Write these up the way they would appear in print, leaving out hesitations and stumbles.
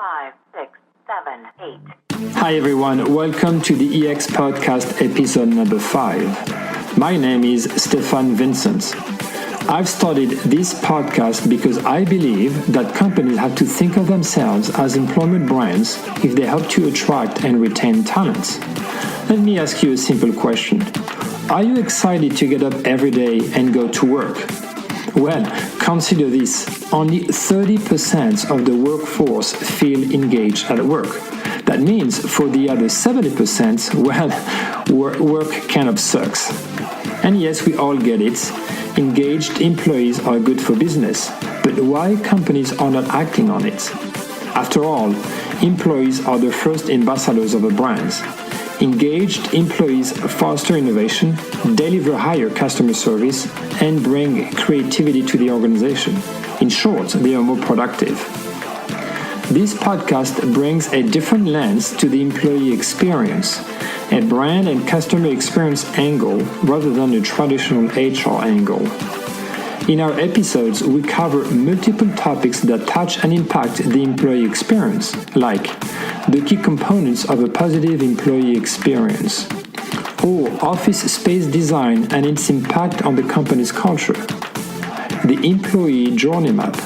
5, 6, 7, 8. Hi everyone, welcome to the EX Podcast episode number 5. My name is Stefan Vincent. I've started this podcast because I believe that companies have to think of themselves as employment brands if they hope to attract and retain talent. Let me ask you a simple question. Are you excited to get up every day and go to work? Well, consider this. Only 30% of the workforce feel engaged at work. That means for the other 70%, work kind of sucks. And yes, we all get it. Engaged employees are good for business. But why companies are not acting on it? After all, employees are the first ambassadors of a brand. Engaged employees foster innovation, deliver higher customer service, and bring creativity to the organization. In short, they are more productive. This podcast brings a different lens to the employee experience, a brand and customer experience angle rather than a traditional HR angle. In our episodes, we cover multiple topics that touch and impact the employee experience, like the key components of a positive employee experience, or office space design and its impact on the company's culture, the employee journey map,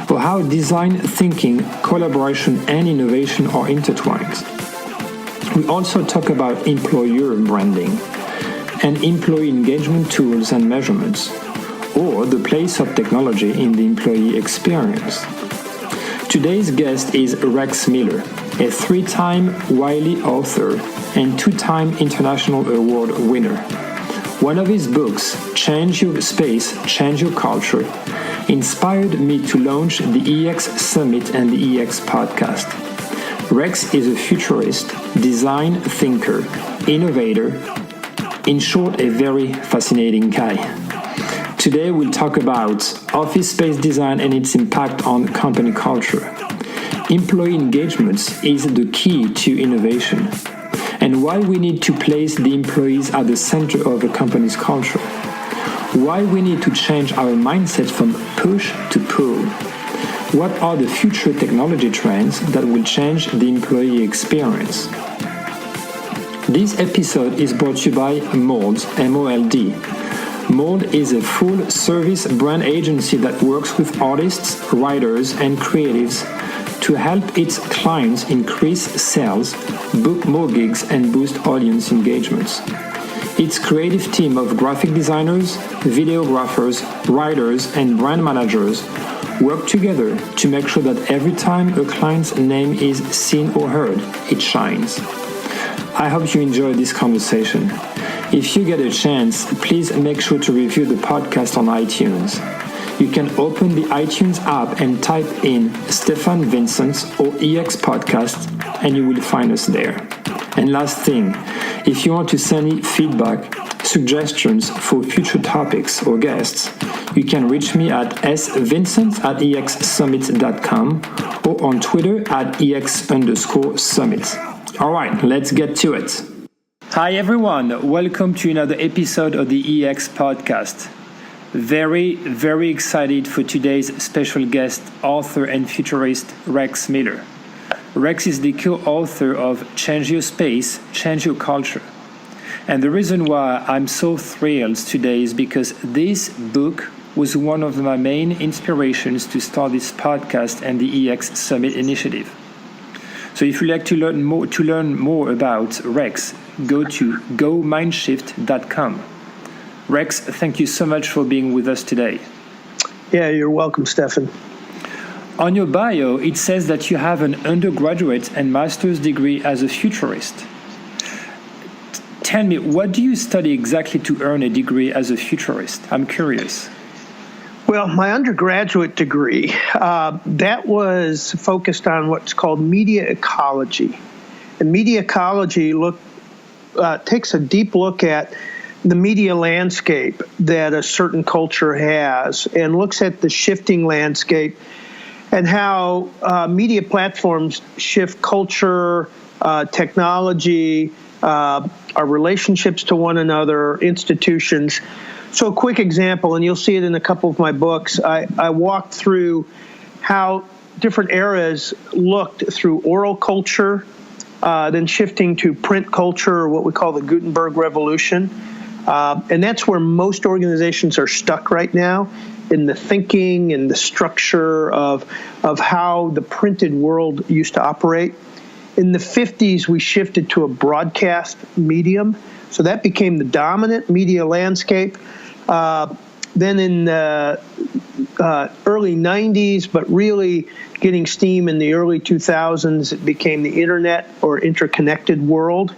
or how design thinking, collaboration, and innovation are intertwined. We also talk about employer branding and employee engagement tools and measurements, or the place of technology in the employee experience. Today's guest is Rex Miller, a 3-time Wiley author and 2-time International Award winner. One of his books, Change Your Space, Change Your Culture, inspired me to launch the EX Summit and the EX Podcast. Rex is a futurist, design thinker, innovator, in short, a very fascinating guy. Today we'll talk about office space design and its impact on company culture. Employee engagement is the key to innovation, and why we need to place the employees at the center of a company's culture. Why we need to change our mindset from push to pull. What are the future technology trends that will change the employee experience? This episode is brought to you by Mold, M-O-L-D. Mold is a full-service brand agency that works with artists, writers, and creatives to help its clients increase sales, book more gigs, and boost audience engagements. Its creative team of graphic designers, videographers, writers, and brand managers work together to make sure that every time a client's name is seen or heard, it shines. I hope you enjoy this conversation. If you get a chance, please make sure to review the podcast on iTunes. You can open the iTunes app and type in Stefan Vincent or EX Podcast and you will find us there. And last thing, if you want to send me feedback, suggestions for future topics or guests, you can reach me at svincent@exsummit.com or on Twitter at @EX_summit. All right, let's get to it. Hi everyone, welcome to another episode of the EX Podcast. Very excited for today's special guest, author and futurist Rex Miller. Rex is the co-author of Change Your Space, Change Your Culture. And the reason why I'm so thrilled today is because this book was one of my main inspirations to start this podcast and the EX Summit initiative. So if you'd like to learn more about Rex, go to GoMindShift.com. Rex, thank you so much for being with us today. Yeah, you're welcome, Stefan. On your bio, it says that you have an undergraduate and master's degree as a futurist. Tell me, what do you study exactly to earn a degree as a futurist? I'm curious. Well, my undergraduate degree, that was focused on what's called media ecology. And media ecology takes a deep look at the media landscape that a certain culture has and looks at the shifting landscape and how media platforms shift culture, technology, our relationships to one another, institutions. So a quick example, and you'll see it in a couple of my books, I walked through how different eras looked through oral culture, then shifting to print culture, or what we call the Gutenberg Revolution. And that's where most organizations are stuck right now, in the thinking and the structure of how the printed world used to operate. In the 50s, we shifted to a broadcast medium, so that became the dominant media landscape. Then in the early 90s, but really getting steam in the early 2000s, it became the internet or interconnected world.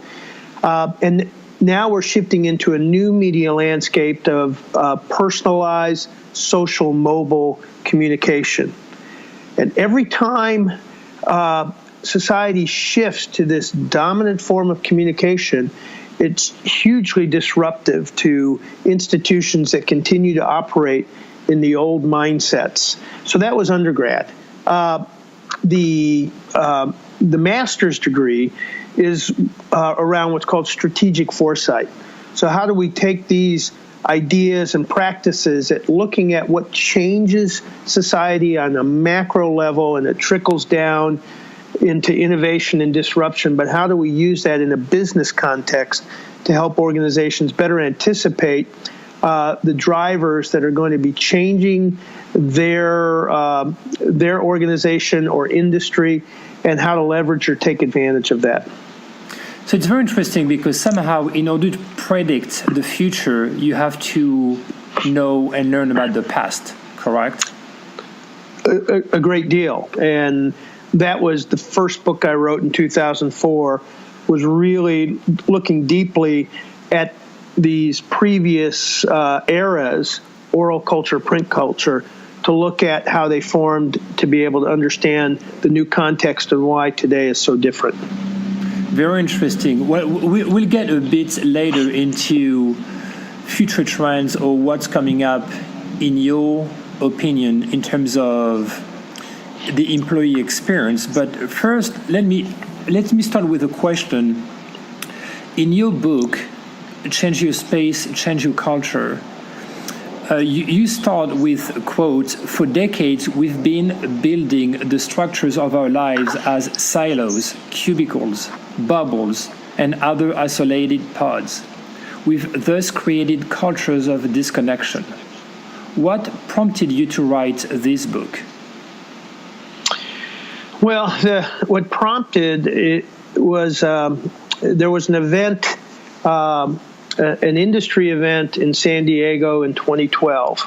And now we're shifting into a new media landscape of personalized, social, mobile communication. And every time society shifts to this dominant form of communication, it's hugely disruptive to institutions that continue to operate in the old mindsets. So that was undergrad. The master's degree is around what's called strategic foresight. So how do we take these ideas and practices at looking at what changes society on a macro level, and it trickles down into innovation and disruption, but how do we use that in a business context to help organizations better anticipate the drivers that are going to be changing their organization or industry, and how to leverage or take advantage of that. So it's very interesting, because somehow in order to predict the future, you have to know and learn about the past, correct? A great deal. And that was the first book I wrote in 2004, was really looking deeply at these previous eras, oral culture, print culture, to look at how they formed, to be able to understand the new context and why today is so different. Very interesting. Well, we'll get a bit later into future trends or what's coming up, in your opinion, in terms of the employee experience. But first, let me start with a question. In your book, Change Your Space, Change Your Culture, you start with a quote: "For decades, we've been building the structures of our lives as silos, cubicles, bubbles, and other isolated pods. We've thus created cultures of disconnection." What prompted you to write this book? Well, what prompted it was there was an event, an industry event in San Diego in 2012.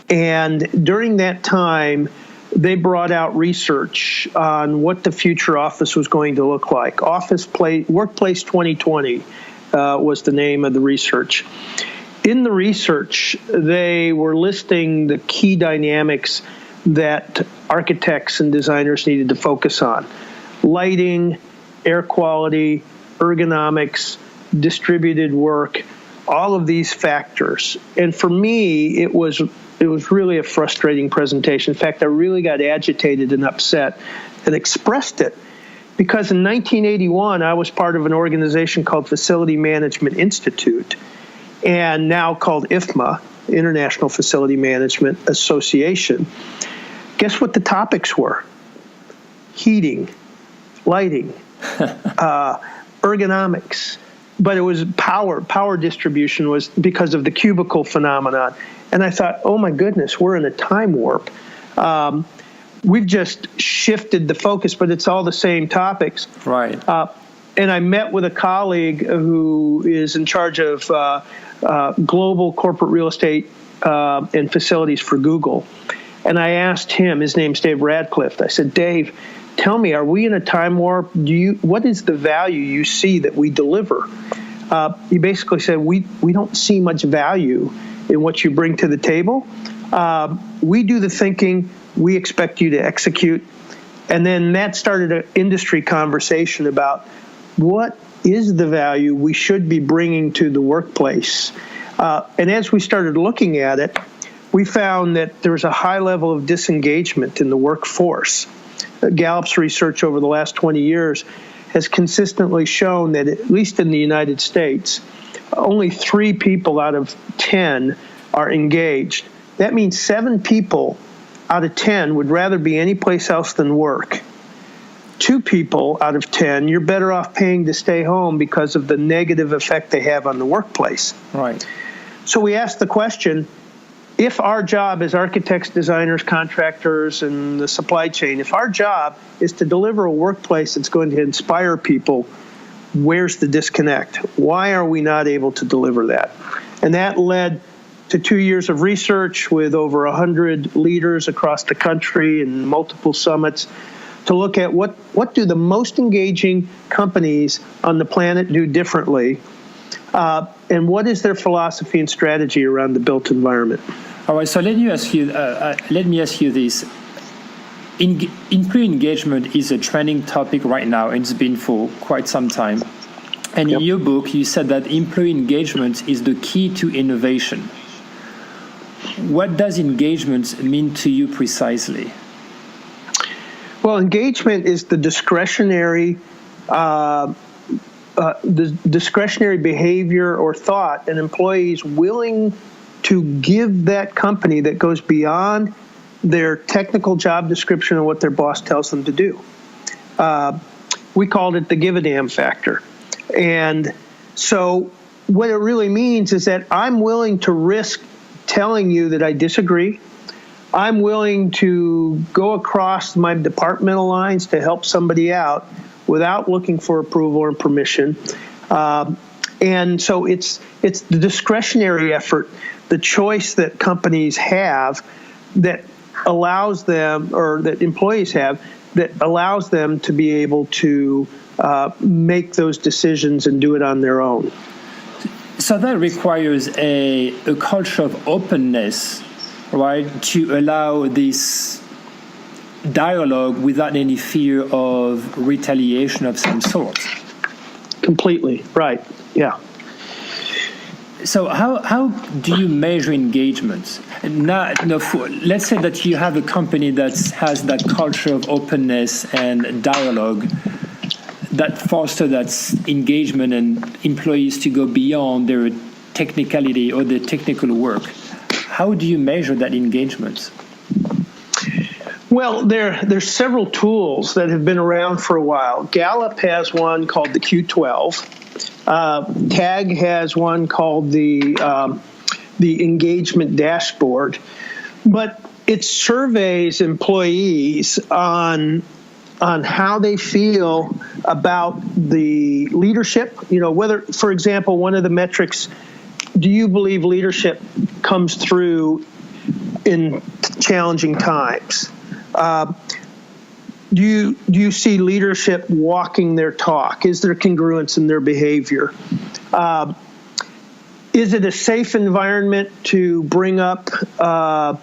And during that time, they brought out research on what the future office was going to look like. Workplace 2020 was the name of the research. In the research, they were listing the key dynamics that architects and designers needed to focus on: lighting, air quality, ergonomics, distributed work, all of these factors. And for me, it was really a frustrating presentation. In fact, I really got agitated and upset and expressed it, because in 1981, I was part of an organization called Facility Management Institute, and now called IFMA, International Facility Management Association. Guess what the topics were? Heating, lighting, ergonomics. But it was power distribution was because of the cubicle phenomenon. And I thought, oh my goodness, we're in a time warp. We've just shifted the focus, but it's all the same topics. Right. And I met with a colleague who is in charge of global corporate real estate and facilities for Google. And I asked him, his name's Dave Radcliffe, I said, Dave, tell me, are we in a time warp? What is the value you see that we deliver? He basically said, we don't see much value in what you bring to the table. We do the thinking, we expect you to execute. And then that started an industry conversation about what is the value we should be bringing to the workplace. And as we started looking at it, we found that there was a high level of disengagement in the workforce. Gallup's research over the last 20 years has consistently shown that, at least in the United States, only 3 people out of 10 are engaged. That means 7 people out of 10 would rather be anyplace else than work. 2 people out of 10, you're better off paying to stay home because of the negative effect they have on the workplace. Right. So we asked the question, if our job as architects, designers, contractors, and the supply chain, if our job is to deliver a workplace that's going to inspire people, where's the disconnect? Why are we not able to deliver that? And that led to 2 years of research with over 100 leaders across the country and multiple summits to look at what do the most engaging companies on the planet do differently, and what is their philosophy and strategy around the built environment. All right, so let me ask you this. Employee engagement is a trending topic right now, and it's been for quite some time. And in your book, you said that employee engagement is the key to innovation. What does engagement mean to you precisely? Well, engagement is the discretionary behavior or thought an employee is willing to give that company that goes beyond their technical job description and what their boss tells them to do. We called it the give a damn factor. And so what it really means is that I'm willing to risk telling you that I disagree. I'm willing to go across my departmental lines to help somebody out without looking for approval or permission. And so it's the discretionary effort, the choice that companies have that allows them, or that employees have, that allows them to be able to make those decisions and do it on their own. So that requires a culture of openness, right, to allow this dialogue without any fear of retaliation of some sort. Completely, right, yeah. So how do you measure engagement? Now, let's say that you have a company that has that culture of openness and dialogue that foster that engagement and employees to go beyond their technicality or their technical work. How do you measure that engagement? Well, there's several tools that have been around for a while. Gallup has one called the Q12. TAG has one called the Engagement Dashboard. But it surveys employees on how they feel about the leadership. You know, whether, for example, one of the metrics, do you believe leadership comes through in challenging times? Do you see leadership walking their talk? Is there congruence in their behavior? Is it a safe environment to bring up a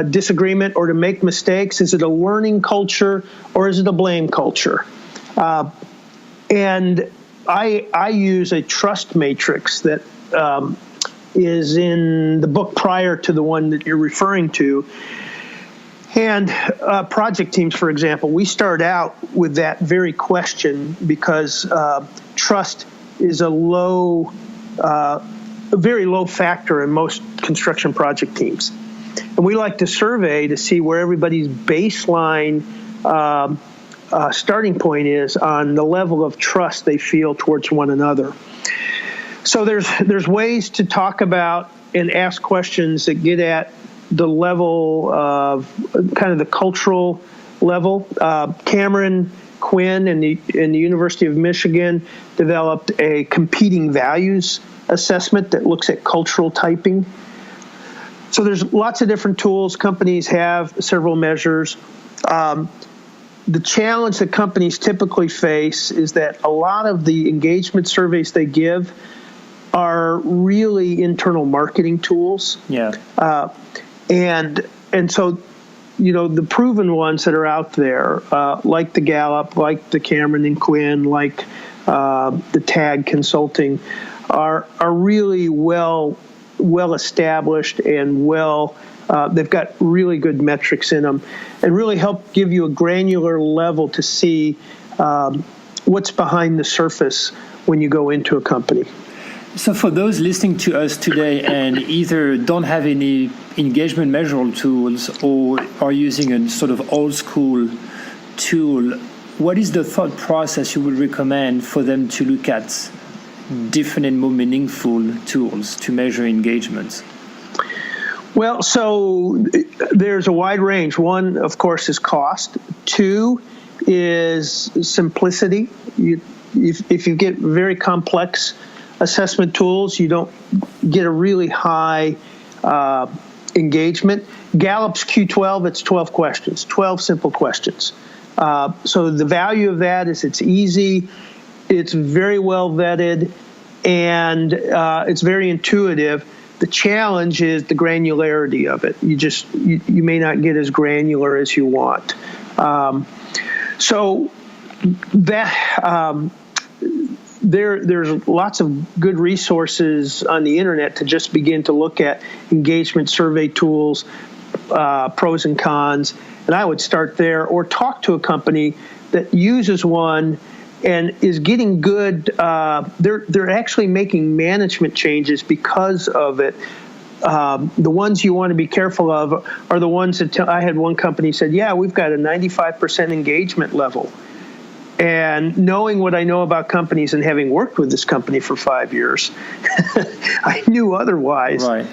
disagreement or to make mistakes? Is it a learning culture or is it a blame culture? And I use a trust matrix that is in the book prior to the one that you're referring to. And project teams, for example, we start out with that very question because trust is a very low factor in most construction project teams. And we like to survey to see where everybody's baseline starting point is on the level of trust they feel towards one another. So there's ways to talk about and ask questions that get at the level of kind of the cultural level. Cameron Quinn and the University of Michigan developed a competing values assessment that looks at cultural typing. So there's lots of different tools. Companies have several measures. The challenge that companies typically face is that a lot of the engagement surveys they give are really internal marketing tools. Yeah. And so, you know, the proven ones that are out there, like the Gallup, like the Cameron and Quinn, like the TAG Consulting, are really well established and they've got really good metrics in them and really help give you a granular level to see what's behind the surface when you go into a company. So for those listening to us today and either don't have any engagement measurable tools or are using a sort of old school tool, what is the thought process you would recommend for them to look at different and more meaningful tools to measure engagement? Well, so there's a wide range. One, of course, is cost. Two is simplicity. If you get very complex assessment tools, you don't get a really high engagement. Gallup's Q12, it's 12 questions, 12 simple questions. So the value of that is it's easy, it's very well vetted, and it's very intuitive. The challenge is the granularity of it. You may not get as granular as you want. So that there's lots of good resources on the internet to just begin to look at engagement survey tools, pros and cons, and I would start there or talk to a company that uses one and is getting good. They're actually making management changes because of it. The ones you want to be careful of are the ones that I had one company said, yeah, we've got a 95% engagement level. And knowing what I know about companies and having worked with this company for 5 years, I knew otherwise. Right.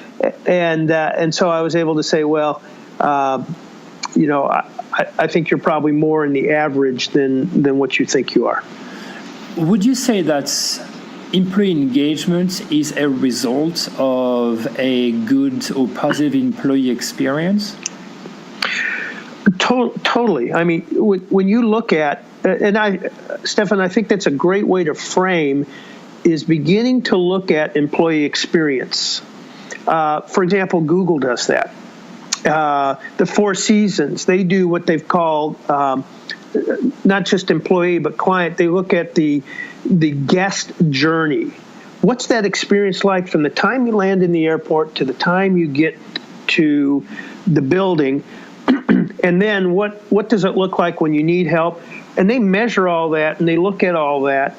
And so I was able to say, well, I think you're probably more in the average than what you think you are. Would you say that employee engagement is a result of a good or positive employee experience? Totally. I mean, when you look at, Stefan, I think that's a great way to frame, is beginning to look at employee experience. For example, Google does that. The Four Seasons, they do what they've called not just employee but client. They look at the guest journey. What's that experience like from the time you land in the airport to the time you get to the building? And then what does it look like when you need help? And they measure all that and they look at all that.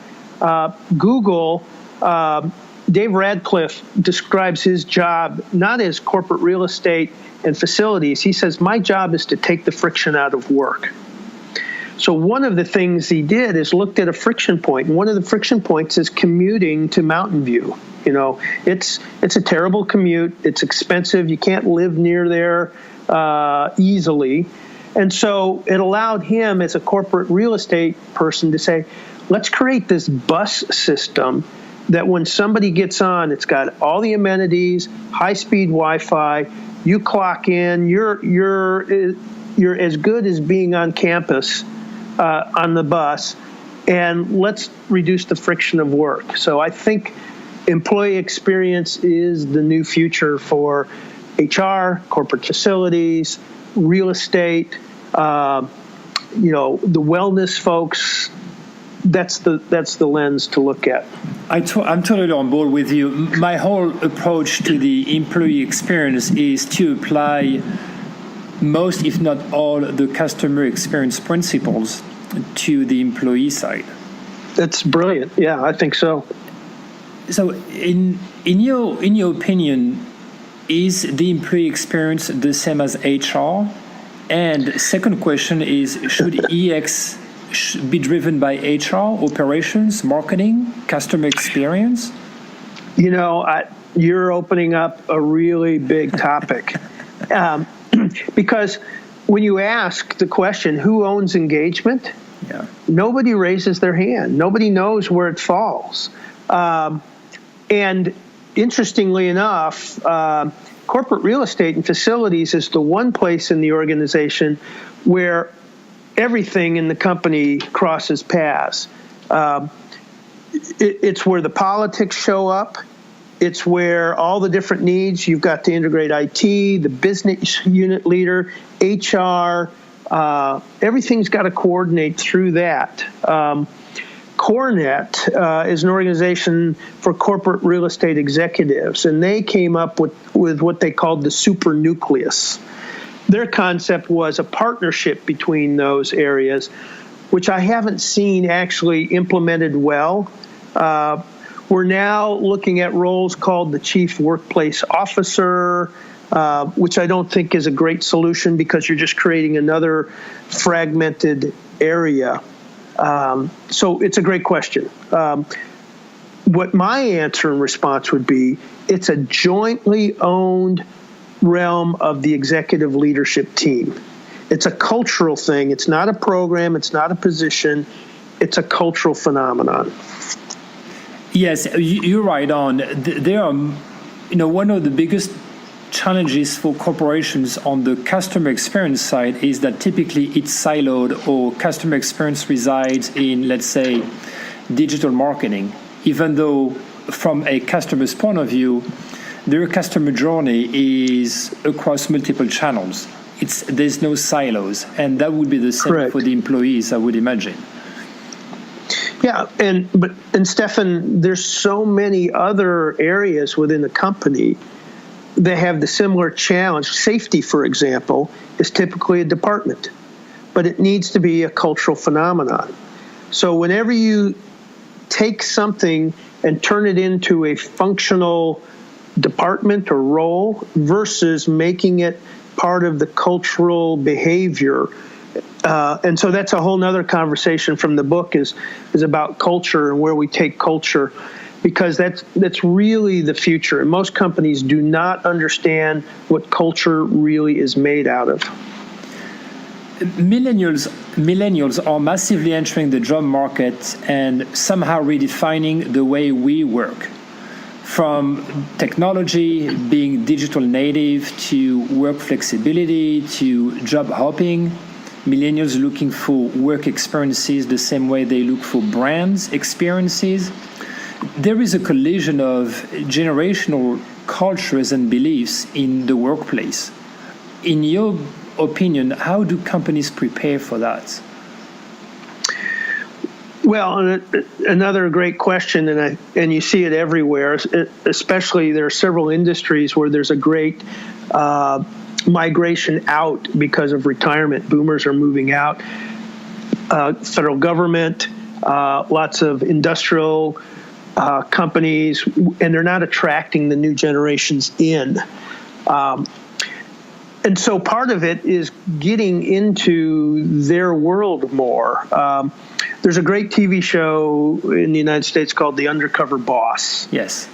Google, Dave Radcliffe describes his job not as corporate real estate and facilities. He says, my job is to take the friction out of work. So one of the things he did is looked at a friction point. And one of the friction points is commuting to Mountain View. It's a terrible commute. It's expensive. You can't live near there easily. And so it allowed him as a corporate real estate person to say, let's create this bus system that when somebody gets on, it's got all the amenities, high-speed Wi-Fi. You clock in, you're as good as being on campus on the bus, and let's reduce the friction of work. So I think employee experience is the new future for HR, corporate facilities, real estate, the wellness folks. That's the lens to look at. I'm totally on board with you. My whole approach to the employee experience is to apply most, if not all, the customer experience principles to the employee side. That's brilliant. Yeah, I think so. So, in your opinion, is the employee experience the same as HR? And second question is, should EX be driven by HR, operations, marketing, customer experience? You're opening up a really big topic. Because when you ask the question, who owns engagement? Yeah. Nobody raises their hand. Nobody knows where it falls. And interestingly enough, corporate real estate and facilities is the one place in the organization where everything in the company crosses paths. It's where the politics show up. It's where all the different needs, you've got to integrate IT, the business unit leader, HR, everything's got to coordinate through that. Cornet is an organization for corporate real estate executives, and they came up with what they called the super nucleus. Their concept was a partnership between those areas, which I haven't seen actually implemented well. We're now looking at roles called the Chief Workplace Officer, which I don't think is a great solution because you're just creating another fragmented area. So it's a great question. What my answer and response would be, it's a jointly owned realm of the executive leadership team. It's a cultural thing. It's not a program. It's not a position. It's a cultural phenomenon. Yes, you're right on. There are, one of the biggest challenges for corporations on the customer experience side is that typically it's siloed, or customer experience resides in, let's say, digital marketing, even though from a customer's point of view, their customer journey is across multiple channels. There's no silos, and that would be the same Correct. for the employees, I would imagine. Yeah, and Stefan, there's so many other areas within the company that have the similar challenge. Safety, for example, is typically a department, but it needs to be a cultural phenomenon. So whenever you take something and turn it into a functional department or role versus making it part of the cultural behavior. And so that's a whole nother conversation from the book is about culture and where we take culture, because that's really the future. And most companies do not understand what culture really is made out of. Millennials are massively entering the job market and somehow redefining the way we work. From technology, being digital native, to work flexibility, to job hopping, millennials looking for work experiences the same way they look for brands experiences. There is a collision of generational cultures and beliefs in the workplace. In your opinion, how do companies prepare for that? Well, another great question, and you see it everywhere. Especially, there are several industries where there's a great migration out because of retirement. Boomers are moving out. Federal government, lots of industrial companies, and they're not attracting the new generations in. And so part of it is getting into their world more. There's a great TV show in the United States called The Undercover Boss. Yes.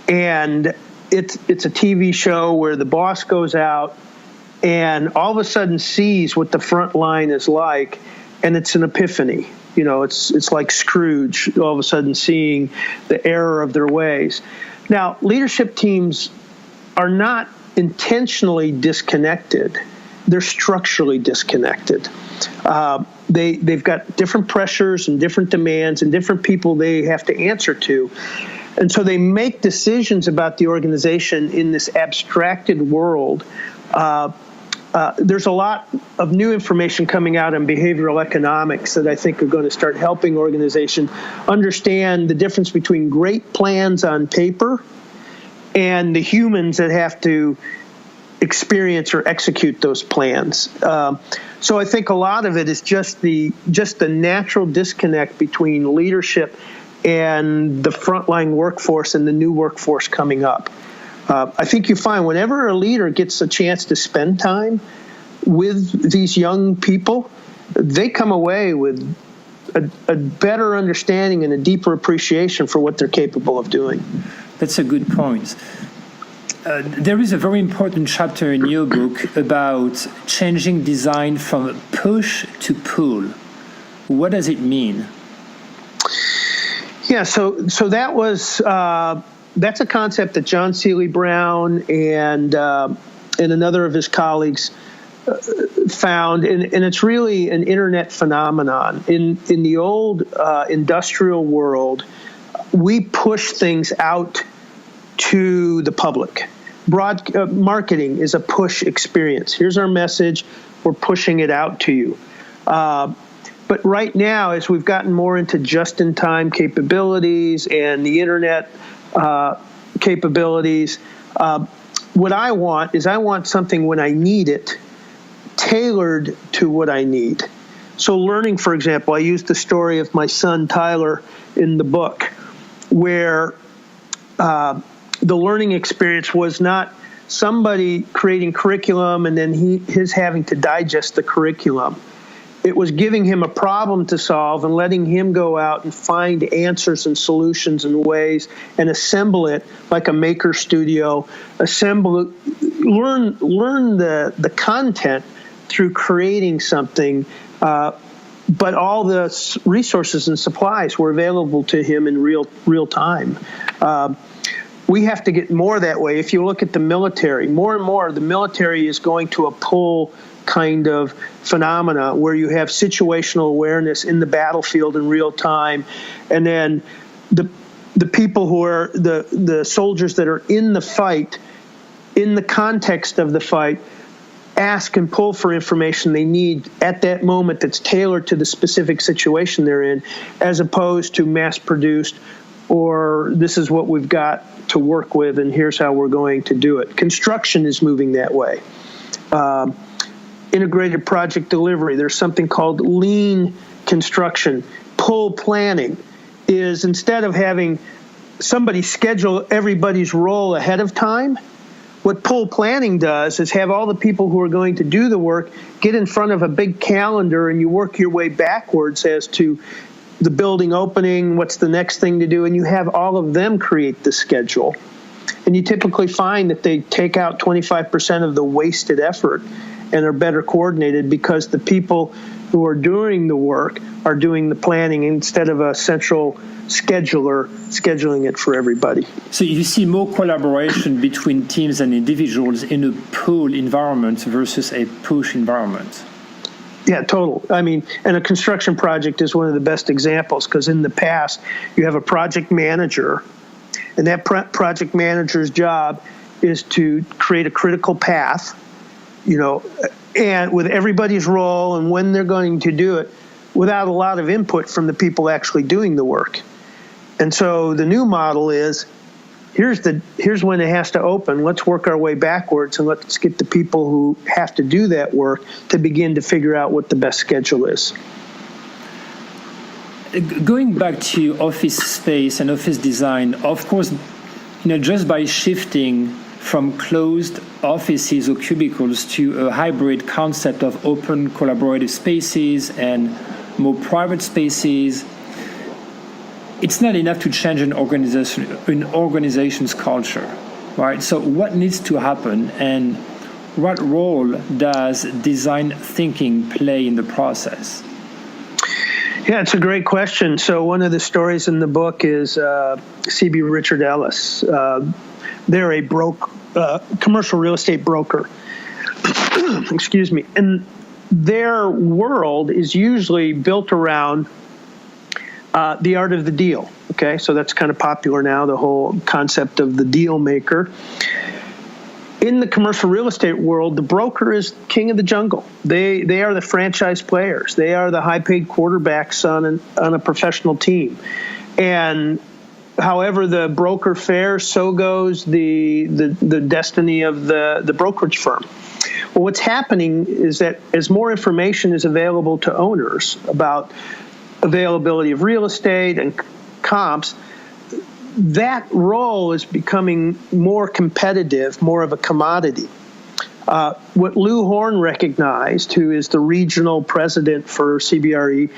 And it's a TV show where the boss goes out and all of a sudden sees what the front line is like, and it's an epiphany. It's like Scrooge, all of a sudden seeing the error of their ways. Now, leadership teams are not intentionally disconnected. They're structurally disconnected. They've got different pressures and different demands and different people they have to answer to. And so they make decisions about the organization in this abstracted world. There's a lot of new information coming out in behavioral economics that I think are going to start helping organizations understand the difference between great plans on paper and the humans that have to experience or execute those plans. So I think a lot of it is just the natural disconnect between leadership and the frontline workforce and the new workforce coming up. I think you find whenever a leader gets a chance to spend time with these young people, they come away with a better understanding and a deeper appreciation for what they're capable of doing. That's a good point. There is a very important chapter in your book about changing design from push to pull. What does it mean? Yeah, so that was that's a concept that John Seeley Brown and another of his colleagues found, and it's really an internet phenomenon. In the old industrial world, we push things out to the public. Marketing is a push experience. Here's our message. We're pushing it out to you. But right now, as we've gotten more into just-in-time capabilities and the internet capabilities, what I want something when I need it, tailored to what I need. So learning, for example, I used the story of my son Tyler in the book. where the learning experience was not somebody creating curriculum and then his having to digest the curriculum. It was giving him a problem to solve and letting him go out and find answers and solutions and ways and assemble it like a maker studio, learn the content through creating something, but all the resources and supplies were available to him in real time. We have to get more that way. If you look at the military, more and more the military is going to a pull kind of phenomena where you have situational awareness in the battlefield in real time, and then the people who are the soldiers that are in the fight, in the context of the fight, ask and pull for information they need at that moment that's tailored to the specific situation they're in, as opposed to mass-produced, or this is what we've got to work with and here's how we're going to do it. Construction is moving that way. Integrated project delivery. There's something called lean construction. Pull planning is, instead of having somebody schedule everybody's role ahead of time, what pull planning does is have all the people who are going to do the work get in front of a big calendar, and you work your way backwards as to the building opening, what's the next thing to do, and you have all of them create the schedule. And you typically find that they take out 25% of the wasted effort and are better coordinated because the people who are doing the work are doing the planning instead of a central scheduler scheduling it for everybody. So you see more collaboration between teams and individuals in a pull environment versus a push environment. Yeah, total. I mean, and a construction project is one of the best examples, because in the past you have a project manager, and that project manager's job is to create a critical path, and with everybody's role and when they're going to do it, without a lot of input from the people actually doing the work. And so the new model is, here's when it has to open. Let's work our way backwards and let's get the people who have to do that work to begin to figure out what the best schedule is. Going back to office space and office design, of course, just by shifting from closed offices or cubicles to a hybrid concept of open collaborative spaces and more private spaces, it's not enough to change an organization's culture, right? So what needs to happen, and what role does design thinking play in the process? Yeah, it's a great question. So one of the stories in the book is C.B. Richard Ellis. They're a commercial real estate broker. Excuse me. And their world is usually built around the art of the deal. Okay, so that's kind of popular now, the whole concept of the deal maker. In the commercial real estate world, the broker is king of the jungle. They are the franchise players. They are the high-paid quarterbacks on a professional team. And however the broker fares, so goes the destiny of the brokerage firm. Well, what's happening is that as more information is available to owners about availability of real estate and comps, that role is becoming more competitive, more of a commodity. What Lou Horn recognized, who is the regional president for CBRE,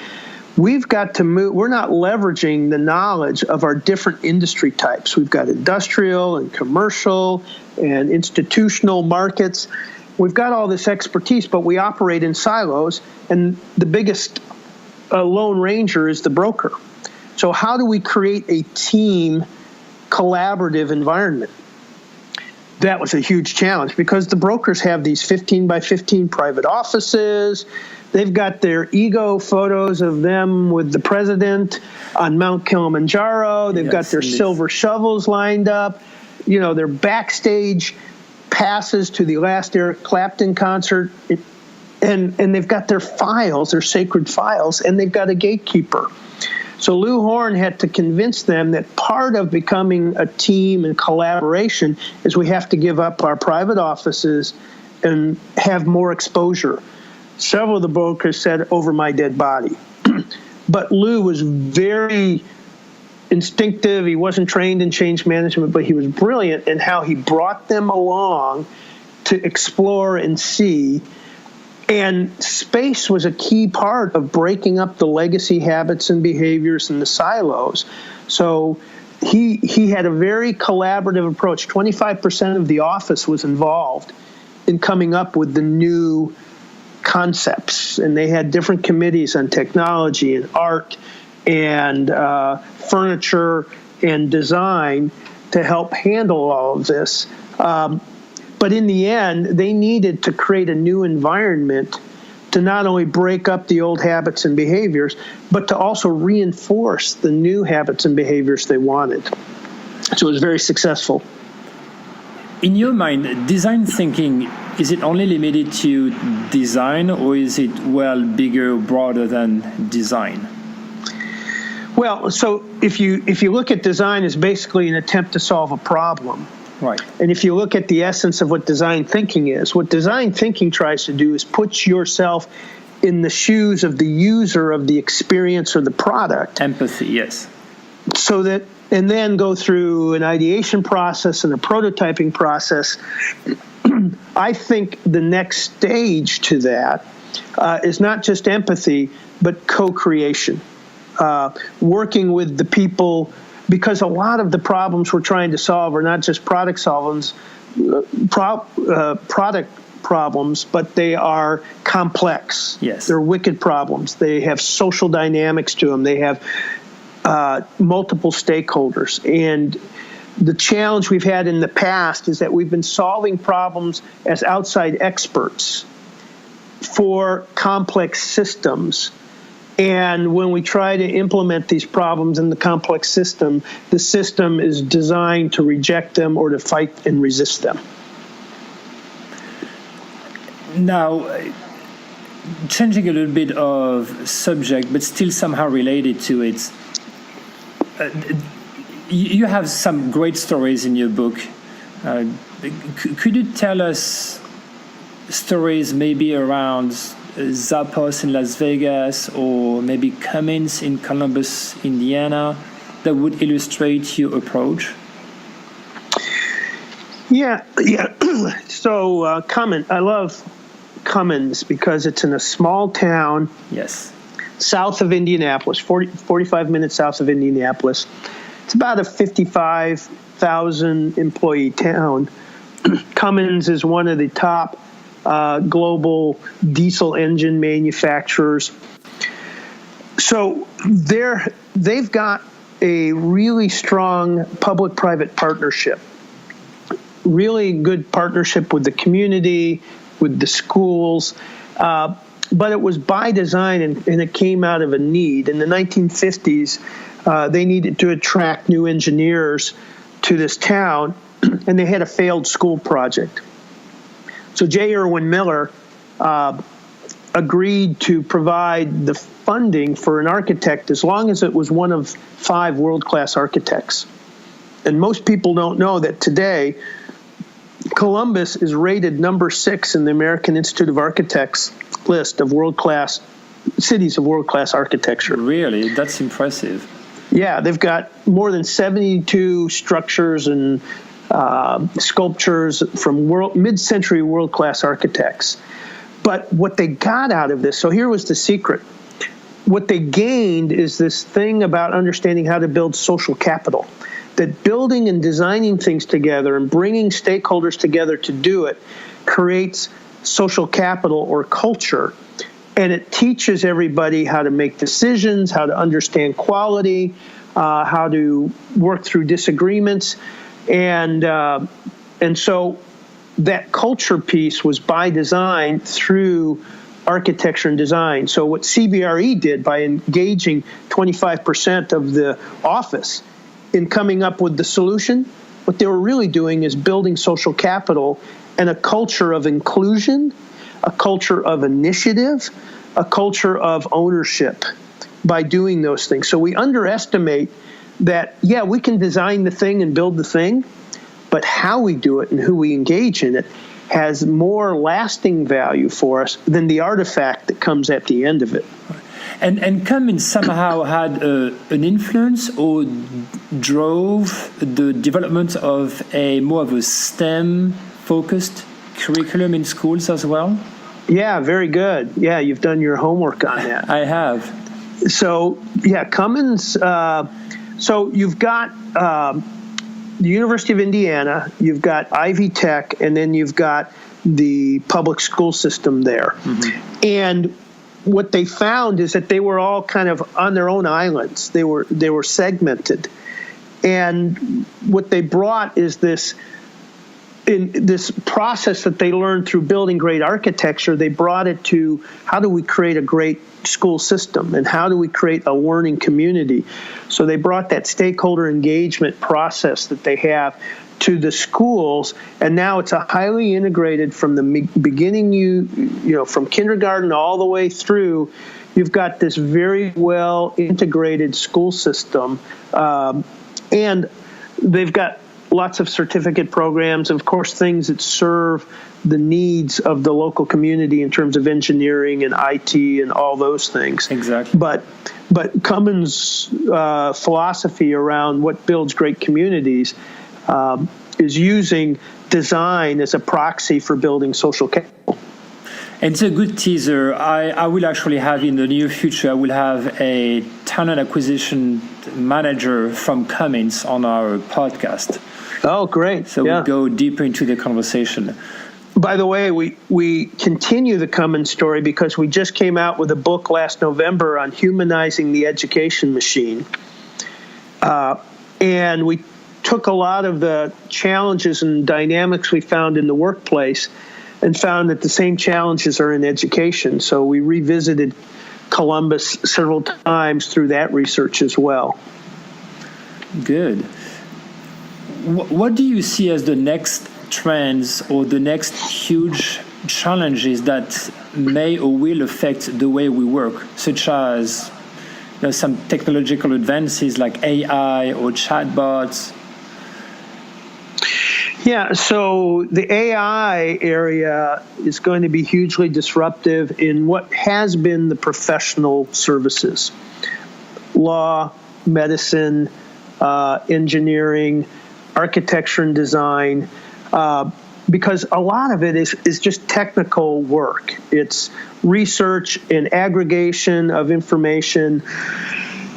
we've got to move. We're not leveraging the knowledge of our different industry types. We've got industrial and commercial and institutional markets. We've got all this expertise, but we operate in silos, and the biggest lone ranger is the broker. So how do we create a team collaborative environment? That was a huge challenge, because the brokers have these 15 by 15 private offices. They've got their ego photos of them with the president on Mount Kilimanjaro. They've got their silver shovels lined up. Their backstage passes to the last Eric Clapton concert. And they've got their files, their sacred files, and they've got a gatekeeper. So Lou Horn had to convince them that part of becoming a team and collaboration is we have to give up our private offices and have more exposure. Several of the brokers said, over my dead body. But Lou was very instinctive. He wasn't trained in change management, but he was brilliant in how he brought them along to explore and see. And space was a key part of breaking up the legacy habits and behaviors and the silos. So he had a very collaborative approach. 25% of the office was involved in coming up with the new concepts. And they had different committees on technology and art and furniture and design to help handle all of this. But in the end, they needed to create a new environment to not only break up the old habits and behaviors, but to also reinforce the new habits and behaviors they wanted. So it was very successful. In your mind, design thinking, is it only limited to design, or is it bigger, broader than design? Well, so if you look at design as basically an attempt to solve a problem. Right. And if you look at the essence of what design thinking is, what design thinking tries to do is put yourself in the shoes of the user of the experience or the product. Empathy, yes. So that, and then go through an ideation process and a prototyping process. I think the next stage to that is not just empathy, but co-creation. Working with the people, because a lot of the problems we're trying to solve are not just product problems, but they are complex. Yes. They're wicked problems. They have social dynamics to them. They have multiple stakeholders. And the challenge we've had in the past is that we've been solving problems as outside experts for complex systems. And when we try to implement these problems in the complex system, the system is designed to reject them or to fight and resist them. Now, changing a little bit of subject, but still somehow related to it, you have some great stories in your book. Could you tell us stories maybe around Zappos in Las Vegas, or maybe Cummins in Columbus, Indiana, that would illustrate your approach? Yeah. So Cummins, I love Cummins because it's in a small town. Yes. South of Indianapolis, 45 minutes south of Indianapolis. It's about a 55,000 employee town. Cummins is one of the top global diesel engine manufacturers. So they've got a really strong public-private partnership, really good partnership with the community, with the schools, but it was by design, and it came out of a need. In the 1950s, they needed to attract new engineers to this town, and they had a failed school project. So J. Irwin Miller agreed to provide the funding for an architect as long as it was one of 5 world-class architects. And most people don't know that today Columbus is rated number 6 in the American Institute of Architects list of world-class cities of world-class architecture. Really? That's impressive. Yeah, they've got more than 72 structures and sculptures from mid-century world-class architects. But what they got out of this, so here was the secret. What they gained is this thing about understanding how to build social capital, that building and designing things together and bringing stakeholders together to do it creates social capital or culture. And it teaches everybody how to make decisions, how to understand quality, how to work through disagreements. And so that culture piece was by design through architecture and design. So what CBRE did by engaging 25% of the office in coming up with the solution, what they were really doing is building social capital and a culture of inclusion, a culture of initiative, a culture of ownership by doing those things. So we underestimate that, yeah, we can design the thing and build the thing, but how we do it and who we engage in it has more lasting value for us than the artifact that comes at the end of it. And Cummins somehow had an influence or drove the development of more of a STEM-focused curriculum in schools as well? Yeah, very good. Yeah, you've done your homework on that. I have. So, yeah, Cummins. So you've got the University of Indiana, you've got Ivy Tech, and then you've got the public school system there. Mm-hmm. And what they found is that they were all kind of on their own islands. They were segmented. And what they brought is this process that they learned through building great architecture. They brought it to how do we create a great school system and how do we create a learning community. So they brought that stakeholder engagement process that they have to the schools, and now it's a highly integrated from the beginning, you know, from kindergarten all the way through. You've got this very well integrated school system, and they've got lots of certificate programs, of course, things that serve the needs of the local community in terms of engineering and IT and all those things. Exactly. But Cummins' philosophy around what builds great communities is using design as a proxy for building social capital. And it's a good teaser. I will actually have in the near future, I will have a talent acquisition manager from Cummins on our podcast. Oh, great. So we'll go deeper into the conversation. By the way, we continue the Cummins story because we just came out with a book last November on humanizing the education machine. And we took a lot of the challenges and dynamics we found in the workplace and found that the same challenges are in education. So we revisited Columbus several times through that research as well. Good. What do you see as the next trends or the next huge challenges that may or will affect the way we work, such as some technological advances like AI or chatbots? Yeah, so the AI area is going to be hugely disruptive in what has been the professional services: law, medicine, engineering, architecture and design, because a lot of it is just technical work. It's research and aggregation of information.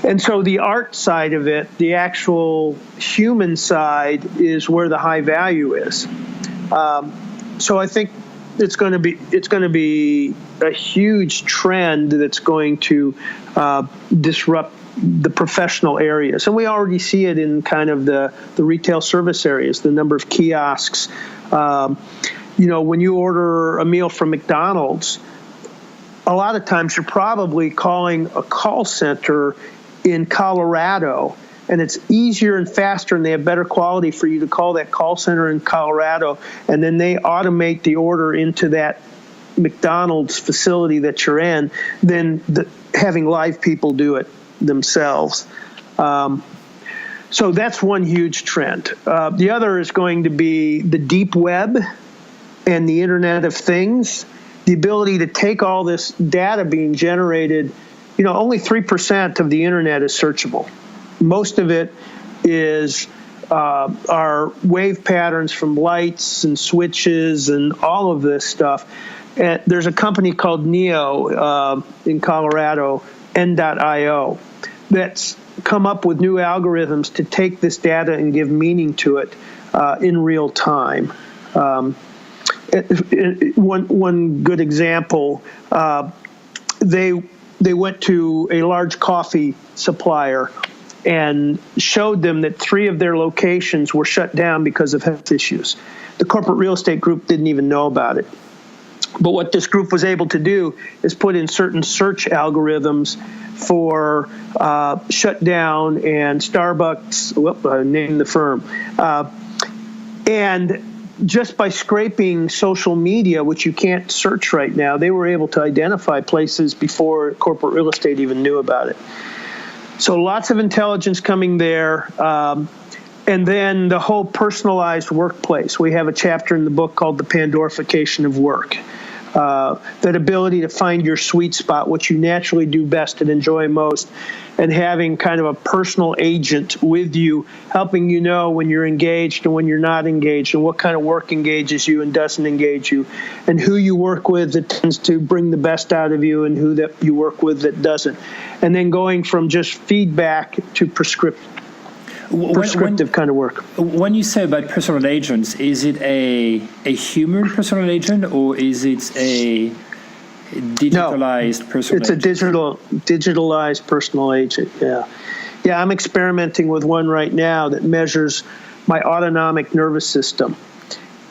And so the art side of it, the actual human side, is where the high value is. So I think it's going to be a huge trend that's going to disrupt the professional areas. And we already see it in kind of the retail service areas, the number of kiosks. When you order a meal from McDonald's, a lot of times you're probably calling a call center in Colorado, and it's easier and faster and they have better quality for you to call that call center in Colorado, and then they automate the order into that McDonald's facility that you're in than having live people do it themselves. So that's one huge trend. The other is going to be the deep web and the Internet of Things, the ability to take all this data being generated. Only 3% of the Internet is searchable. Most of it is are wave patterns from lights and switches and all of this stuff. And there's a company called NEO in Colorado, N.io, that's come up with new algorithms to take this data and give meaning to it in real time. One good example, they went to a large coffee supplier and showed them that 3 of their locations were shut down because of health issues. The corporate real estate group didn't even know about it. But what this group was able to do is put in certain search algorithms for shutdown and Starbucks, name the firm. And just by scraping social media, which you can't search right now, they were able to identify places before corporate real estate even knew about it. So lots of intelligence coming there. And then the whole personalized workplace. We have a chapter in the book called The Pandorification of Work. that ability to find your sweet spot, what you naturally do best and enjoy most, and having kind of a personal agent with you, helping you know when you're engaged and when you're not engaged, and what kind of work engages you and doesn't engage you, and who you work with that tends to bring the best out of you and who that you work with that doesn't. And then going from just feedback to prescriptive kind of work. When you say about personal agents, is it a human personal agent or is it a digitalized personal agent? It's a digitalized personal agent, yeah. Yeah, I'm experimenting with one right now that measures my autonomic nervous system.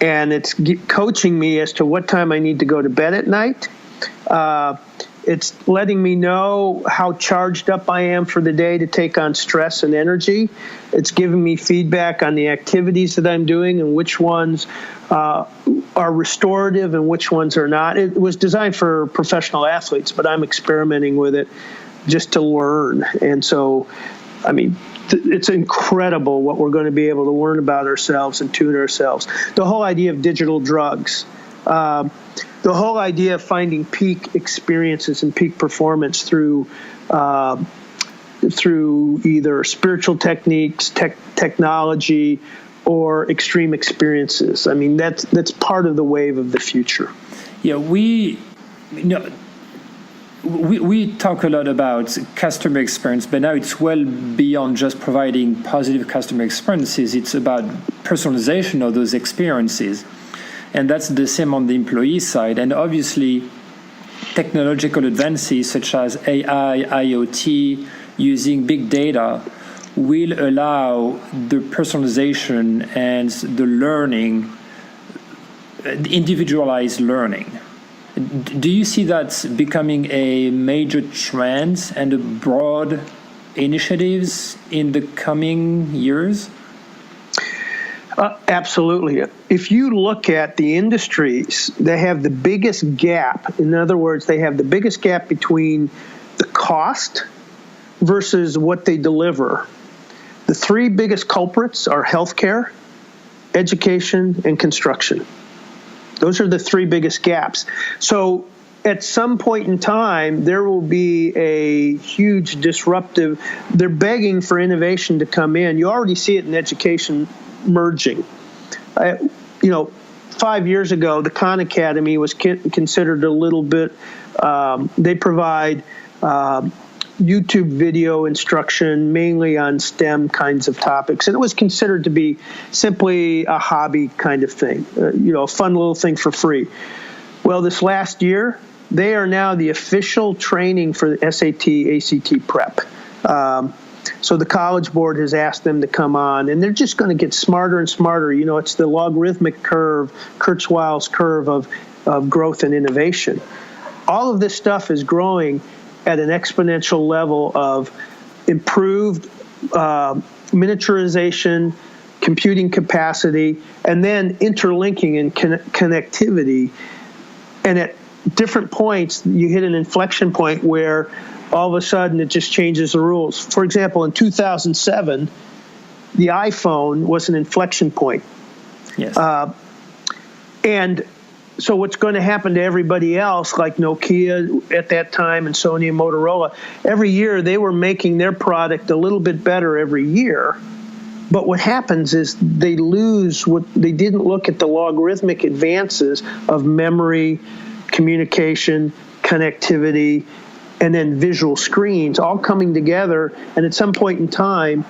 And it's coaching me as to what time I need to go to bed at night. It's letting me know how charged up I am for the day to take on stress and energy. It's giving me feedback on the activities that I'm doing and which ones are restorative and which ones are not. It was designed for professional athletes, but I'm experimenting with it just to learn. And so, I mean, it's incredible what we're going to be able to learn about ourselves and tune ourselves. The whole idea of digital drugs, the whole idea of finding peak experiences and peak performance through either spiritual techniques, technology, or extreme experiences. I mean, that's part of the wave of the future. Yeah, we talk a lot about customer experience, but now it's well beyond just providing positive customer experiences. It's about personalization of those experiences. And that's the same on the employee side. And obviously, technological advances such as AI, IoT, using big data will allow the personalization and the learning, the individualized learning. Do you see that becoming a major trend and a broad initiatives in the coming years? Absolutely. If you look at the industries, they have the biggest gap. In other words, they have the biggest gap between the cost versus what they deliver. The three biggest culprits are healthcare, education, and construction. Those are the three biggest gaps. So at some point in time, there will be a huge disruptive. They're begging for innovation to come in. You already see it in education merging. 5 years ago, the Khan Academy was considered a little bit, they provide YouTube video instruction mainly on STEM kinds of topics. And it was considered to be simply a hobby kind of thing, a fun little thing for free. Well, this last year, they are now the official training for the SAT, ACT prep. So the College Board has asked them to come on, and they're just going to get smarter and smarter. It's the logarithmic curve, Kurzweil's curve of growth and innovation. All of this stuff is growing at an exponential level of improved miniaturization, computing capacity, and then interlinking and connectivity. And at different points, you hit an inflection point where all of a sudden it just changes the rules. For example, in 2007, the iPhone was an inflection point. Yes. And so what's going to happen to everybody else, like Nokia at that time and Sony and Motorola, every year they were making their product a little bit better every year. But what happens is they lose what they didn't look at the logarithmic advances of memory, communication, connectivity, and then visual screens all coming together. And at some point in time,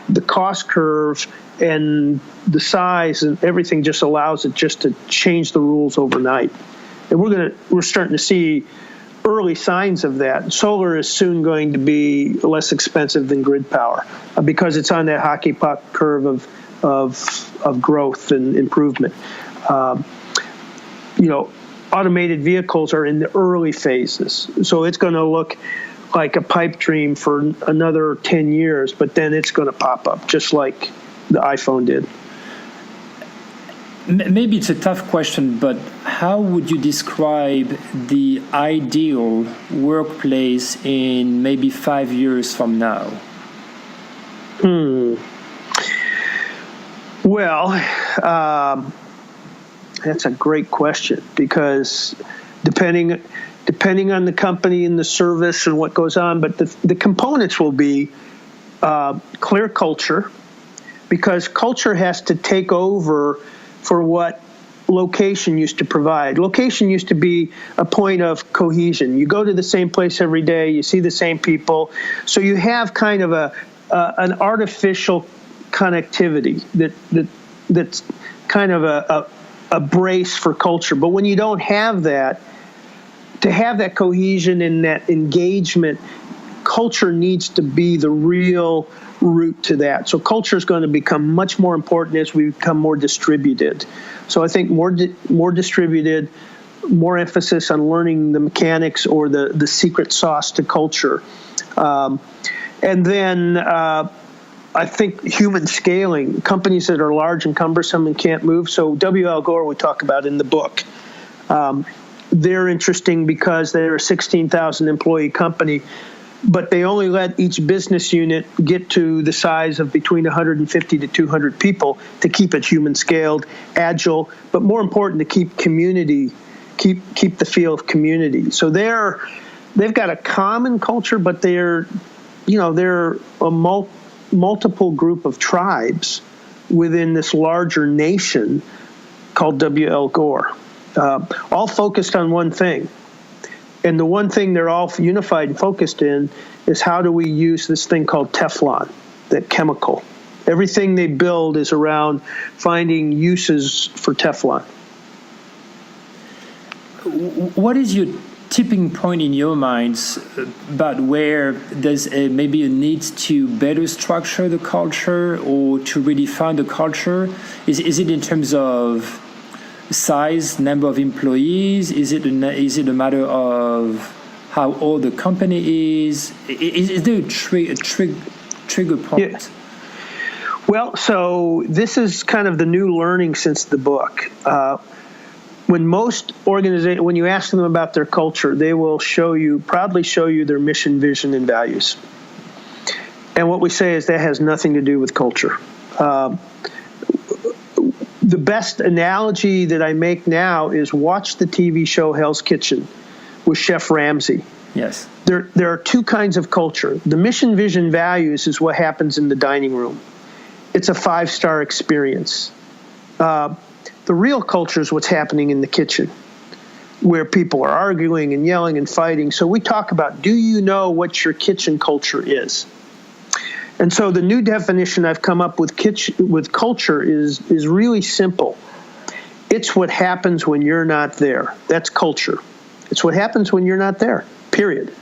the cost curve and the size and everything just allows it just to change the rules overnight. And we're starting to see early signs of that. Solar is soon going to be less expensive than grid power because it's on that hockey puck curve of growth and improvement. Automated vehicles are in the early phases. So it's going to look like a pipe dream for another 10 years, but then it's going to pop up just like the iPhone did. Maybe it's a tough question, but how would you describe the ideal workplace in maybe 5 years from now? Well, that's a great question because depending on the company and the service and what goes on. But the components will be clear culture, because culture has to take over for what location used to provide. Location used to be a point of cohesion. You go to the same place every day, you see the same people, so you have kind of an artificial connectivity that's kind of a brace for culture. But when you don't have that, to have that cohesion and that engagement, culture needs to be the real root to that. So culture is going to become much more important as we become more distributed. So I think more distributed, more emphasis on learning the mechanics or the secret sauce to culture. And then I think human scaling, companies that are large and cumbersome and can't move. So W.L. Gore we talk about in the book. They're interesting because they're a 16,000 employee company, but they only let each business unit get to the size of between 150 to 200 people to keep it human scaled, agile, but more important to keep community, keep the feel of community. So they've got a common culture, but they're a multiple group of tribes within this larger nation called W.L. Gore, all focused on one thing. And the one thing they're all unified and focused in is how do we use this thing called Teflon, that chemical. Everything they build is around finding uses for Teflon. What is your tipping point in your minds about where there's maybe a need to better structure the culture or to redefine the culture? Is it in terms of size, number of employees? Is it a matter of how old the company is? Is there a trigger point? Yeah. Well, so this is kind of the new learning since the book. When most organizations, when you ask them about their culture, they will proudly show you their mission, vision, and values. And what we say is that has nothing to do with culture. The best analogy that I make now is watch the TV show Hell's Kitchen with Chef Ramsay. Yes. There are two kinds of culture. The mission, vision, values is what happens in the dining room. It's a 5-star experience. The real culture is what's happening in the kitchen, where people are arguing and yelling and fighting. So we talk about, do you know what your kitchen culture is? And so the new definition I've come up with culture is really simple. It's what happens when you're not there. That's culture. It's what happens when you're not there, period.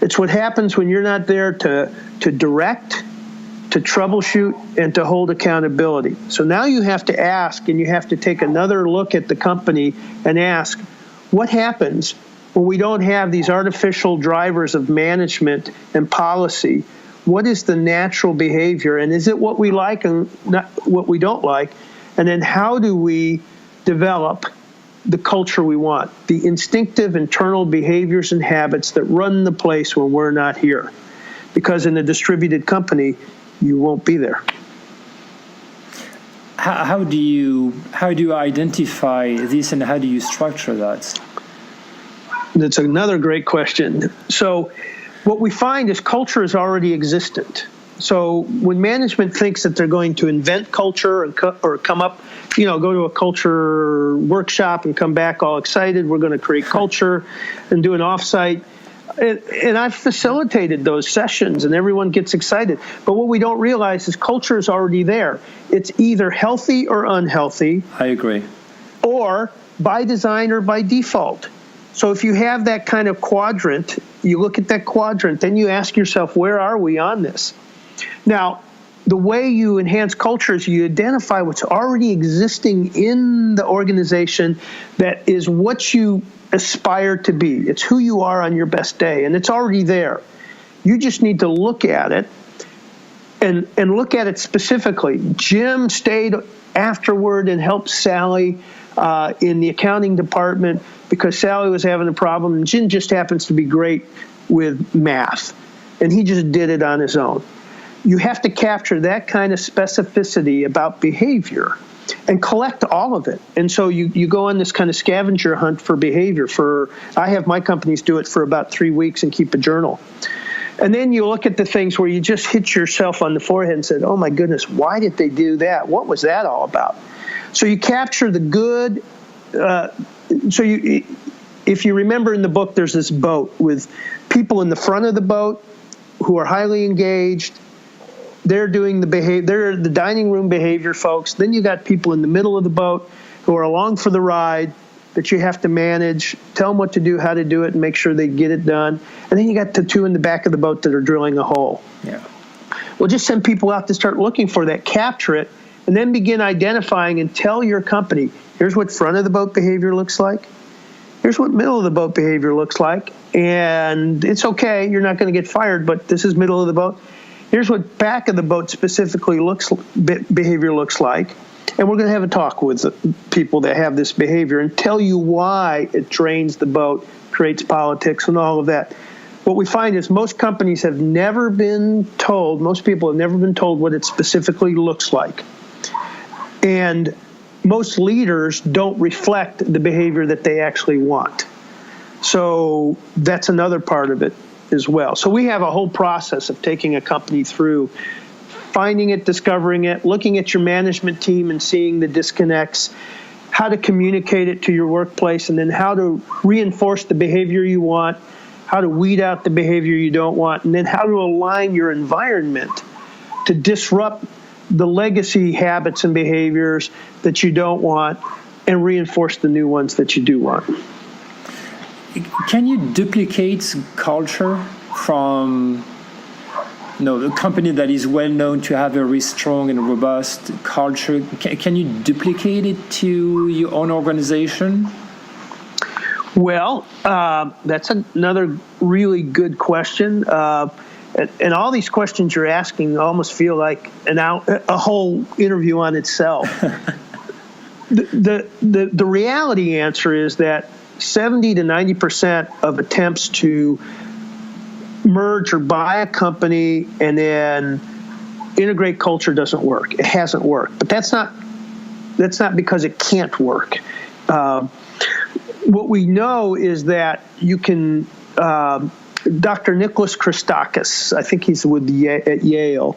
It's what happens when you're not there to direct, to troubleshoot, and to hold accountability. So now you have to ask, and you have to take another look at the company and ask, what happens when we don't have these artificial drivers of management and policy? What is the natural behavior, and is it what we like and not what we don't like? And then how do we develop the culture we want, the instinctive internal behaviors and habits that run the place when we're not here? Because in a distributed company, you won't be there. How do you identify this, and how do you structure that? That's another great question. So what we find is culture is already existent. So when management thinks that they're going to invent culture or come up, go to a culture workshop and come back all excited, we're going to create culture and do an offsite. And I've facilitated those sessions and everyone gets excited. But what we don't realize is culture is already there. It's either healthy or unhealthy. I agree. Or by design or by default. So if you have that kind of quadrant, you look at that quadrant, then you ask yourself, where are we on this? Now, the way you enhance culture is you identify what's already existing in the organization that is what you aspire to be. It's who you are on your best day, and it's already there. You just need to look at it and look at it specifically. Jim stayed afterward and helped Sally in the accounting department because Sally was having a problem, and Jim just happens to be great with math, and he just did it on his own. You have to capture that kind of specificity about behavior and collect all of it. And so you go on this kind of scavenger hunt for behavior. I have my companies do it for about 3 weeks and keep a journal. And then you look at the things where you just hit yourself on the forehead and said, oh my goodness, why did they do that? What was that all about? So you capture the good. If you remember in the book, there's this boat with people in the front of the boat who are highly engaged. They're doing they're the dining room behavior folks. Then you got people in the middle of the boat who are along for the ride that you have to manage, tell them what to do, how to do it, and make sure they get it done. And then you got the two in the back of the boat that are drilling a hole. Yeah. Well, just send people out to start looking for that, capture it, and then begin identifying and tell your company, here's what front of the boat behavior looks like. Here's what middle of the boat behavior looks like. And it's okay, you're not going to get fired, but this is middle of the boat. Here's what back of the boat specifically behavior looks like. And we're going to have a talk with people that have this behavior and tell you why it drains the boat, creates politics, and all of that. What we find is most people have never been told what it specifically looks like. And most leaders don't reflect the behavior that they actually want. So that's another part of it as well. So we have a whole process of taking a company through finding it, discovering it, looking at your management team and seeing the disconnects, how to communicate it to your workplace, and then how to reinforce the behavior you want, how to weed out the behavior you don't want, and then how to align your environment to disrupt the legacy habits and behaviors that you don't want and reinforce the new ones that you do want. Can you duplicate culture from a company that is well known to have a very strong and robust culture? Can you duplicate it to your own organization? Well, that's another really good question. And all these questions you're asking almost feel like a whole interview on itself. The reality answer is that 70 to 90% of attempts to merge or buy a company and then integrate culture doesn't work. It hasn't worked, but that's not because it can't work. What we know is that you can. Dr. Nicholas Christakis, I think he's at Yale,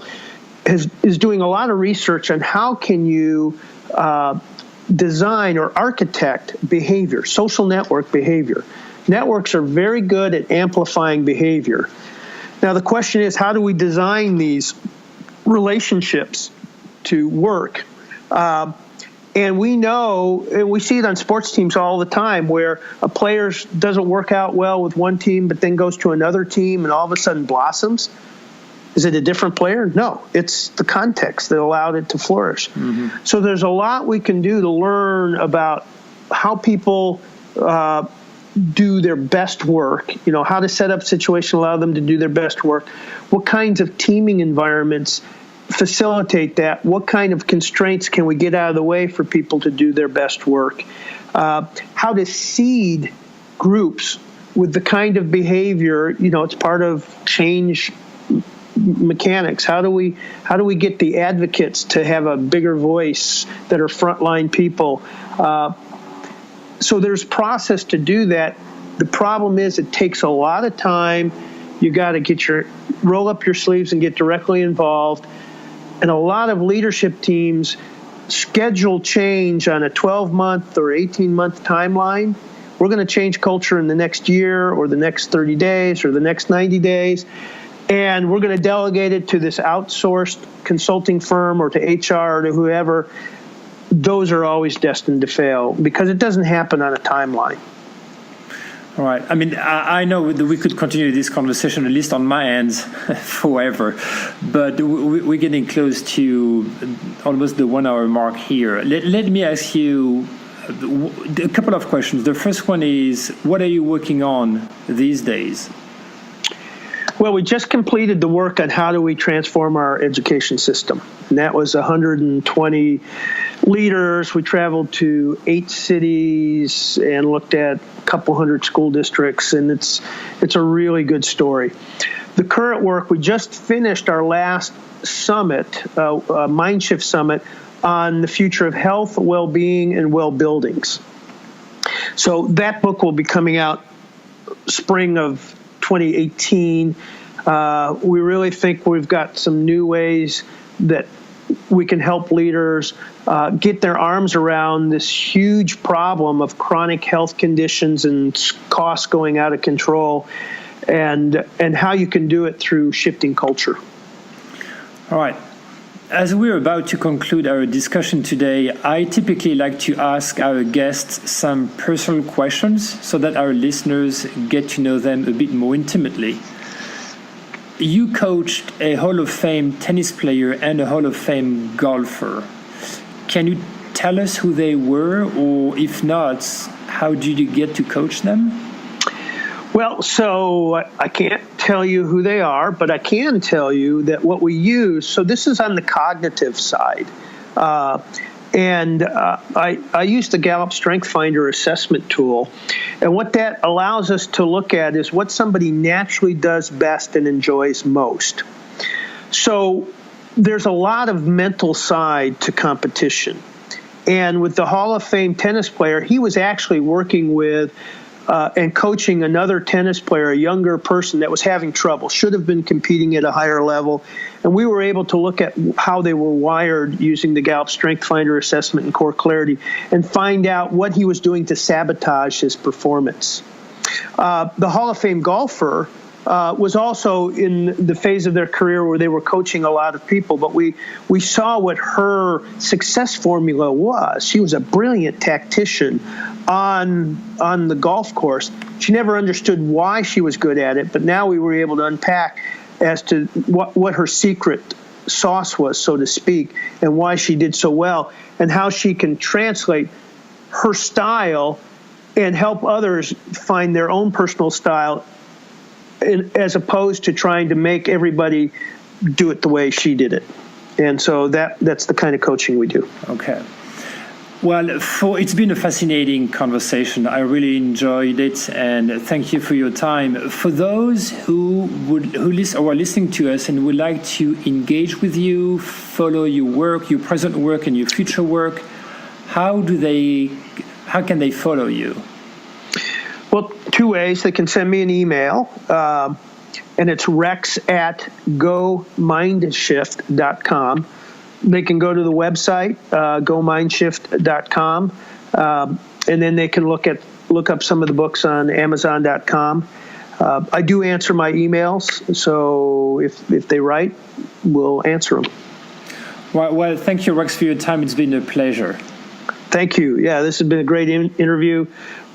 is doing a lot of research on how can you design or architect behavior, social network behavior. Networks are very good at amplifying behavior. Now the question is, how do we design these relationships to work? And we know, and we see it on sports teams all the time, where a player doesn't work out well with one team, but then goes to another team and all of a sudden blossoms. Is it a different player? No, it's the context that allowed it to flourish. Mm-hmm. So there's a lot we can do to learn about how people do their best work, how to set up situations, allow them to do their best work, what kinds of teaming environments facilitate that, what kind of constraints can we get out of the way for people to do their best work, how to seed groups with the kind of behavior, it's part of change mechanics. How do we get the advocates to have a bigger voice that are frontline people? So there's process to do that. The problem is it takes a lot of time. You got to roll up your sleeves and get directly involved. And a lot of leadership teams schedule change on a 12-month or 18-month timeline. We're going to change culture in the next year or the next 30 days or the next 90 days. And we're going to delegate it to this outsourced consulting firm or to HR or to whoever. Those are always destined to fail because it doesn't happen on a timeline. All right. I mean, I know that we could continue this conversation, at least on my end, forever. But we're getting close to almost the 1 hour mark here. Let me ask you a couple of questions. The first one is, what are you working on these days? Well, we just completed the work on how do we transform our education system. And that was 120 leaders. We traveled to 8 cities and looked at a couple hundred school districts, and it's a really good story. The current work, we just finished our last summit, Mindshift summit, on the future of health, well-being, and well-buildings. So that book will be coming out spring of 2018. We really think we've got some new ways that we can help leaders get their arms around this huge problem of chronic health conditions and costs going out of control, and how you can do it through shifting culture. All right. As we're about to conclude our discussion today, I typically like to ask our guests some personal questions so that our listeners get to know them a bit more intimately. You coached a Hall of Fame tennis player and a Hall of Fame golfer. Can you tell us who they were, or if not, how did you get to coach them? Well, so I can't tell you who they are, but I can tell you that what we use, so this is on the cognitive side, and I use the Gallup Strength Finder assessment tool, and what that allows us to look at is what somebody naturally does best and enjoys most. So there's a lot of mental side to competition, and with the Hall of Fame tennis player, he was actually working with and coaching another tennis player, a younger person that was having trouble, should have been competing at a higher level. And we were able to look at how they were wired using the Gallup Strength Finder assessment and core clarity and find out what he was doing to sabotage his performance. The Hall of Fame golfer was also in the phase of their career where they were coaching a lot of people, but we saw what her success formula was. She was a brilliant tactician on the golf course. She never understood why she was good at it, but now we were able to unpack as to what her secret sauce was, so to speak, and why she did so well, and how she can translate her style and help others find their own personal style, as opposed to trying to make everybody do it the way she did it. And so that's the kind of coaching we do. Okay. Well, it's been a fascinating conversation. I really enjoyed it, and thank you for your time. For those who are listening to us and would like to engage with you, follow your work, your present work, and your future work, how can they follow you? Well, two ways. They can send me an email, and it's rex@GoMindShift.com. They can go to the website, GoMindShift.com, and then they can look up some of the books on Amazon.com. I do answer my emails, so if they write, we'll answer them. Well, thank you, Rex, for your time. It's been a pleasure. Thank you. Yeah, this has been a great interview.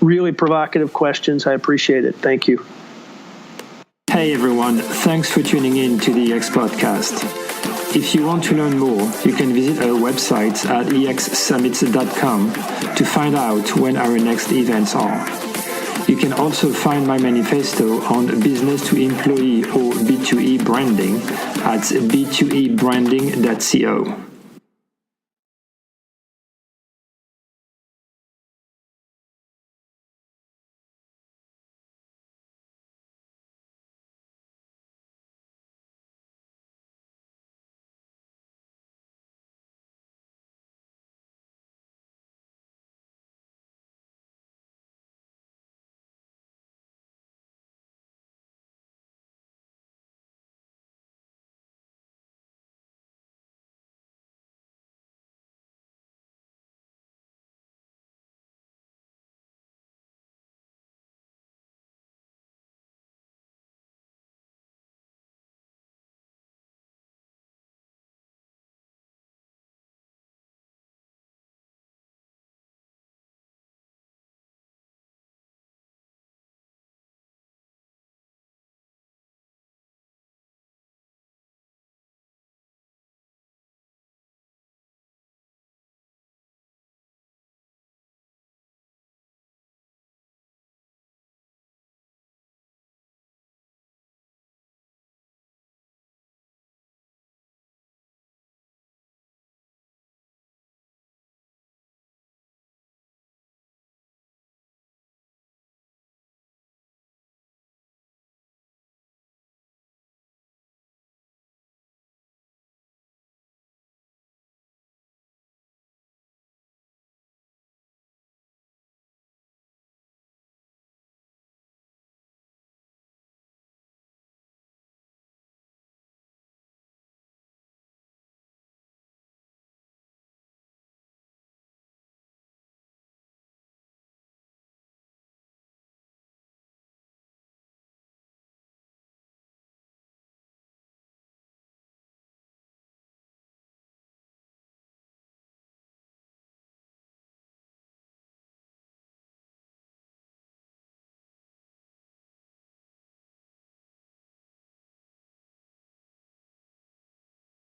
Really provocative questions. I appreciate it. Thank you. Hey, everyone. Thanks for tuning in to the EX Podcast. If you want to learn more, you can visit our website at exsummits.com to find out when our next events are. You can also find my manifesto on business to employee or B2E branding at b2ebranding.co.